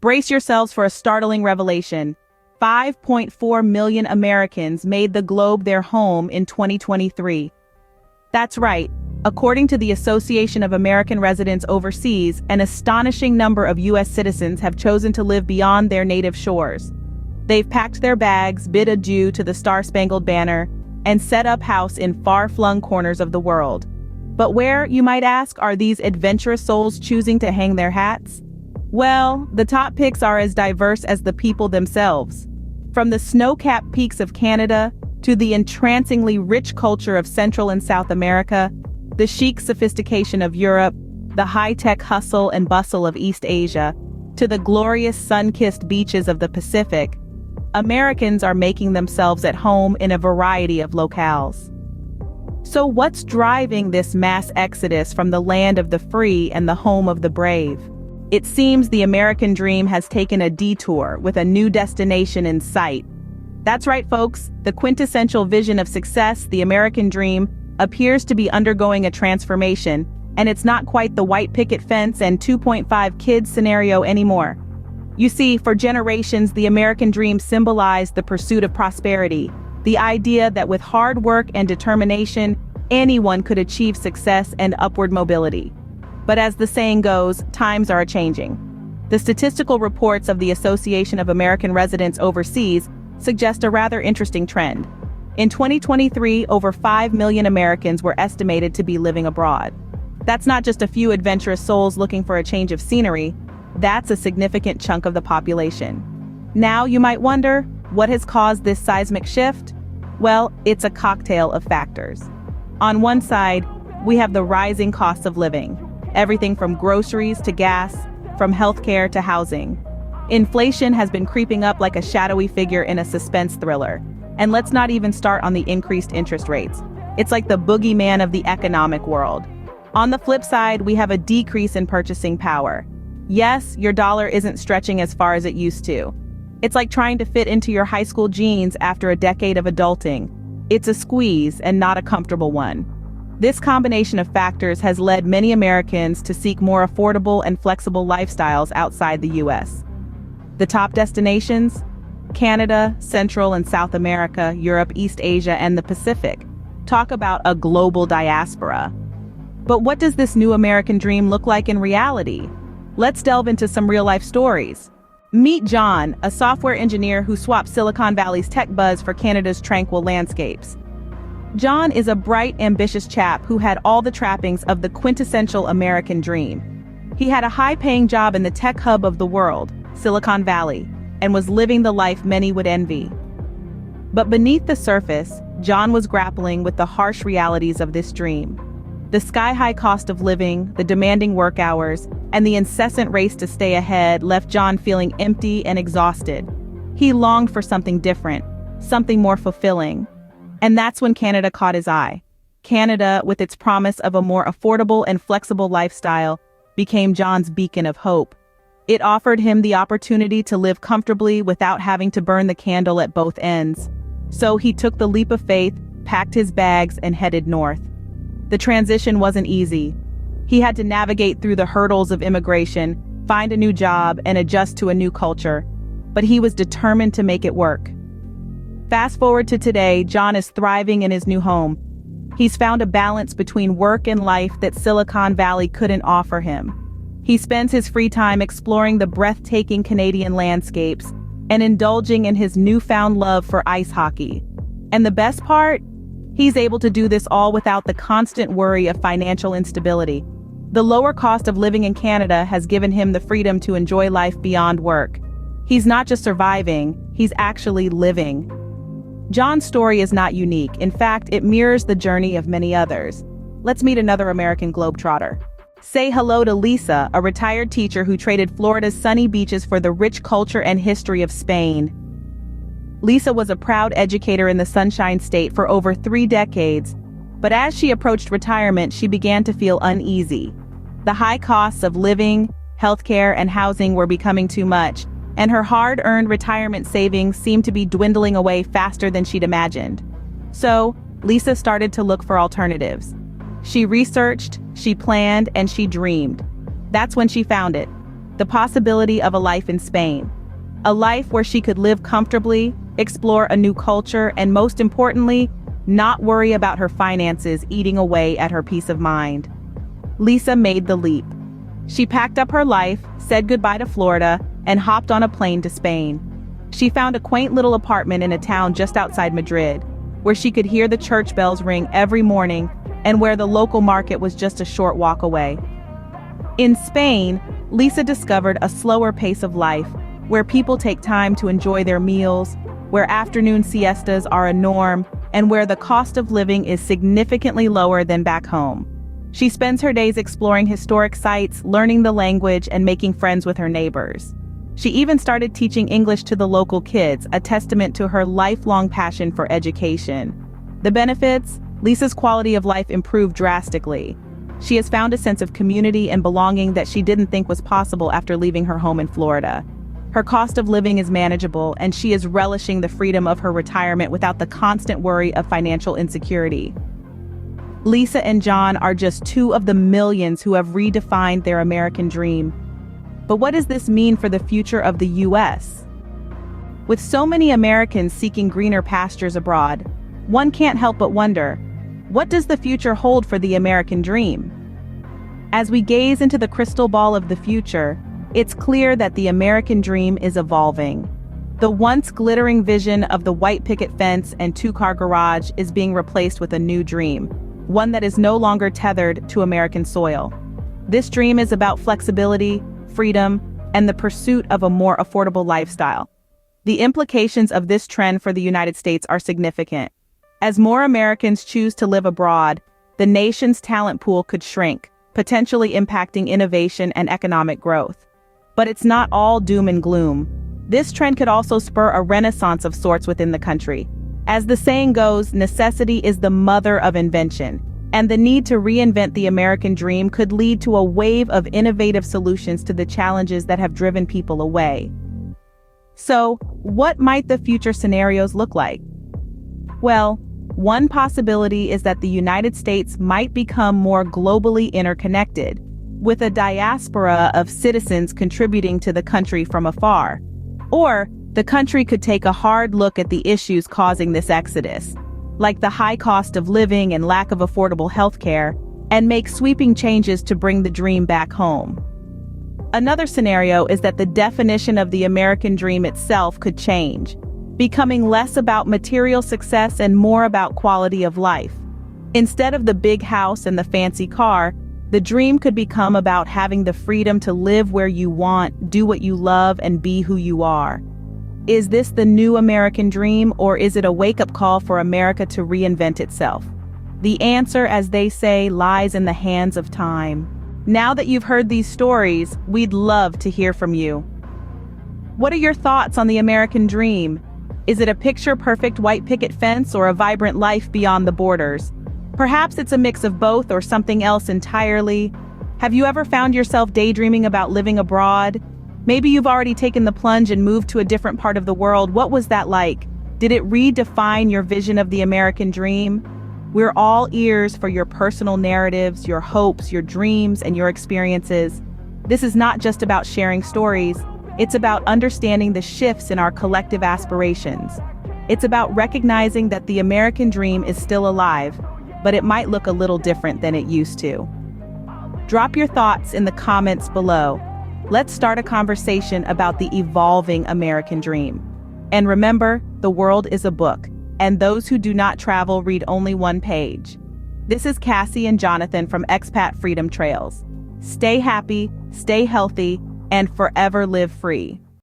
Brace yourselves for a startling revelation. 5.4 million Americans made the globe their home in 2023. That's right. According to the Association of American Residents Overseas, an astonishing number of U.S. citizens have chosen to live beyond their native shores. They've packed their bags, bid adieu to the Star-Spangled Banner, and set up house in far-flung corners of the world. But where, you might ask, are these adventurous souls choosing to hang their hats? Well, the top picks are as diverse as the people themselves. From the snow-capped peaks of Canada to the entrancingly rich culture of Central and South America, the chic sophistication of Europe, the high-tech hustle and bustle of East Asia, to the glorious sun-kissed beaches of the Pacific, Americans are making themselves at home in a variety of locales. So what's driving this mass exodus from the land of the free and the home of the brave? It seems the American dream has taken a detour with a new destination in sight. That's right, folks. The quintessential vision of success, the American dream, appears to be undergoing a transformation, and it's not quite the white picket fence and 2.5 kids scenario anymore. You see, for generations, the American dream symbolized the pursuit of prosperity, the idea that with hard work and determination, anyone could achieve success and upward mobility. But as the saying goes, times are changing. The statistical reports of the Association of American Residents Overseas suggest a rather interesting trend. In 2023, over 5 million Americans were estimated to be living abroad. That's not just a few adventurous souls looking for a change of scenery. That's a significant chunk of the population. Now, you might wonder, what has caused this seismic shift? Well, it's a cocktail of factors. On one side, we have the rising costs of living. Everything from groceries to gas, from healthcare to housing. Inflation has been creeping up like a shadowy figure in a suspense thriller. And let's not even start on the increased interest rates. It's like the boogeyman of the economic world. On the flip side, we have a decrease in purchasing power. Yes, your dollar isn't stretching as far as it used to. It's like trying to fit into your high school jeans after a decade of adulting. It's a squeeze and not a comfortable one. This combination of factors has led many Americans to seek more affordable and flexible lifestyles outside the U.S. The top destinations? Canada, Central and South America, Europe, East Asia, and the Pacific. Talk about a global diaspora. But what does this new American dream look like in reality? Let's delve into some real-life stories. Meet John, a software engineer who swapped Silicon Valley's tech buzz for Canada's tranquil landscapes. John is a bright, ambitious chap who had all the trappings of the quintessential American dream. He had a high-paying job in the tech hub of the world, Silicon Valley, and was living the life many would envy. But beneath the surface, John was grappling with the harsh realities of this dream. The sky-high cost of living, the demanding work hours, and the incessant race to stay ahead left John feeling empty and exhausted. He longed for something different, something more fulfilling. And that's when Canada caught his eye. Canada, with its promise of a more affordable and flexible lifestyle, became John's beacon of hope. It offered him the opportunity to live comfortably without having to burn the candle at both ends. So he took the leap of faith, packed his bags, and headed north. The transition wasn't easy. He had to navigate through the hurdles of immigration, find a new job, and adjust to a new culture. But he was determined to make it work. Fast forward to today, John is thriving in his new home. He's found a balance between work and life that Silicon Valley couldn't offer him. He spends his free time exploring the breathtaking Canadian landscapes and indulging in his newfound love for ice hockey. And the best part? He's able to do this all without the constant worry of financial instability. The lower cost of living in Canada has given him the freedom to enjoy life beyond work. He's not just surviving, he's actually living. John's story is not unique. In fact, it mirrors the journey of many others. Let's meet another American globetrotter. Say hello to Lisa, a retired teacher who traded Florida's sunny beaches for the rich culture and history of Spain. Lisa was a proud educator in the Sunshine State for over 3 decades, but as she approached retirement, she began to feel uneasy. The high costs of living, healthcare, and housing were becoming too much, and her hard-earned retirement savings seemed to be dwindling away faster than she'd imagined. So, Lisa started to look for alternatives. She researched, she planned, and she dreamed. That's when she found it. the possibility of a life in Spain. A life where she could live comfortably, explore a new culture, and most importantly, not worry about her finances eating away at her peace of mind. Lisa made the leap. She packed up her life, said goodbye to Florida, and hopped on a plane to Spain. She found a quaint little apartment in a town just outside Madrid, where she could hear the church bells ring every morning and where the local market was just a short walk away. In Spain, Lisa discovered a slower pace of life, where people take time to enjoy their meals, where afternoon siestas are a norm, and where the cost of living is significantly lower than back home. She spends her days exploring historic sites, learning the language, and making friends with her neighbors. She even started teaching English to the local kids, a testament to her lifelong passion for education. The benefits? Lisa's quality of life improved drastically. She has found a sense of community and belonging that she didn't think was possible after leaving her home in Florida. Her cost of living is manageable, and she is relishing the freedom of her retirement without the constant worry of financial insecurity. Lisa and John are just two of the millions who have redefined their American dream. But what does this mean for the future of the U.S.? With so many Americans seeking greener pastures abroad, one can't help but wonder, what does the future hold for the American dream? As we gaze into the crystal ball of the future, it's clear that the American dream is evolving. The once glittering vision of the white picket fence and two-car garage is being replaced with a new dream, one that is no longer tethered to American soil. This dream is about flexibility, freedom, and the pursuit of a more affordable lifestyle. The implications of this trend for the United States are significant. As more Americans choose to live abroad, the nation's talent pool could shrink, potentially impacting innovation and economic growth. But it's not all doom and gloom. This trend could also spur a renaissance of sorts within the country. As the saying goes, necessity is the mother of invention, and the need to reinvent the American dream could lead to a wave of innovative solutions to the challenges that have driven people away. So, what might the future scenarios look like? Well, one possibility is that the United States might become more globally interconnected, with a diaspora of citizens contributing to the country from afar. Or, the country could take a hard look at the issues causing this exodus, like the high cost of living and lack of affordable healthcare, and make sweeping changes to bring the dream back home. Another scenario is that the definition of the American dream itself could change, becoming less about material success and more about quality of life. Instead of the big house and the fancy car, the dream could become about having the freedom to live where you want, do what you love, and be who you are. Is this the new American dream, or is it a wake-up call for America to reinvent itself? The answer, as they say, lies in the hands of time. Now that you've heard these stories, we'd love to hear from you. What are your thoughts on the American dream? Is it a picture-perfect white picket fence or a vibrant life beyond the borders? Perhaps it's a mix of both or something else entirely. Have you ever found yourself daydreaming about living abroad? Maybe you've already taken the plunge and moved to a different part of the world. What was that like? Did it redefine your vision of the American dream? We're all ears for your personal narratives, your hopes, your dreams, and your experiences. This is not just about sharing stories. It's about understanding the shifts in our collective aspirations. It's about recognizing that the American dream is still alive, but it might look a little different than it used to. Drop your thoughts in the comments below. Let's start a conversation about the evolving American dream. And remember, the world is a book, and those who do not travel read only one page. This is Cassie and Jonathan from Expat Freedom Trails. Stay happy, stay healthy, and forever live free.